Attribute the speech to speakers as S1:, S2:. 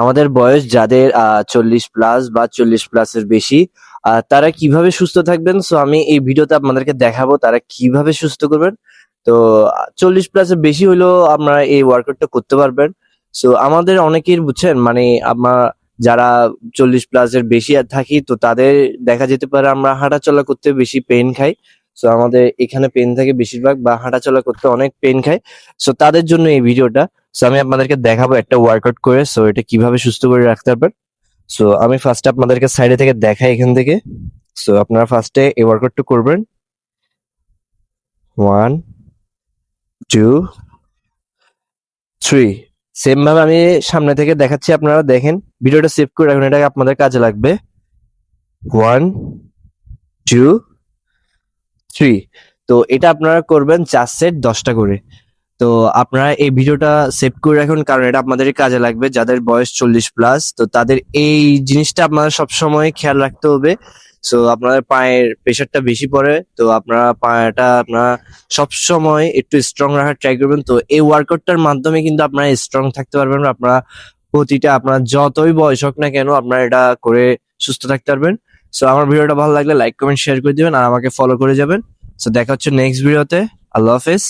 S1: আমাদের বয়স যাদের 40+ বা 40+ এর বেশি, তারা কিভাবে সুস্থ থাকবেন? সো আমি এই ভিডিওতে আপনাদেরকে দেখাবো তারা কিভাবে সুস্থ করবেন। তো 40+ এর বেশি হইলেও আপনারা এই ওয়ার্কআউটটা করতে পারবেন। সো আমাদের অনেকের বুঝছেন মানে আমরা যারা 40+ এর বেশি থাকি তো তাদের দেখা যেতে পারে আমরা হাঁটাচলা করতে বেশি পেইন খাই। সো আমাদের এখানে পেইন থাকে বেশিরভাগ বা হাঁটাচলা করতে অনেক পেইন খাই। সো তাদের জন্য এই ভিডিওটা। সো আমি আপনাদেরকে দেখাবো একটা ওয়ার্কআউট করে সো এটা কিভাবে সুস্থ করে রাখতে পারবেন। সো আমি ফার্স্টে আপনাদেরকে সাইডে থেকে দেখাই এখান থেকে। সো আপনারা ফার্স্টে এই ওয়ার্কআউটটা করবেন। 1, 2, 3। সেম ভাবে আমি সামনে থেকে দেখাচ্ছি, আপনারা দেখেন। ভিডিওটা সেভ করে রাখুন, এটা আপনাদের কাজে লাগবে। 1, 2, 3। তো এটা আপনারা করবেন 4 সেট 10টা করে। তো আপনারা এই ভিডিওটা সেভ করে রাখুন কারণ এটা আপনাদের কাজে লাগবে যাদের বয়স 40+। তো তাদের এই জিনিসটা আপনারা সবসময় খেয়াল রাখতে হবে। সো আপনাদের পায়ের প্রেশারটা বেশি পড়ে, তো আপনারা পায়েটা আপনারা সবসময় একটু স্ট্রং রাখার ট্রাই করবেন। তো এই ওয়ার্কআউটটার মাধ্যমে কিন্তু আপনারা স্ট্রং থাকতে পারবেন। আপনারা প্রতিটা আপনার যতই বয়স হোক না কেন আপনারা এটা করে সুস্থ থাকতে পারবেন। সো আমার ভিডিওটা ভালো লাগলে লাইক কমেন্ট শেয়ার করে দিবেন আর আমাকে ফলো করে যাবেন। সো দেখা হচ্ছে নেক্সট ভিডিওতে। আল্লাহ হাফেজ।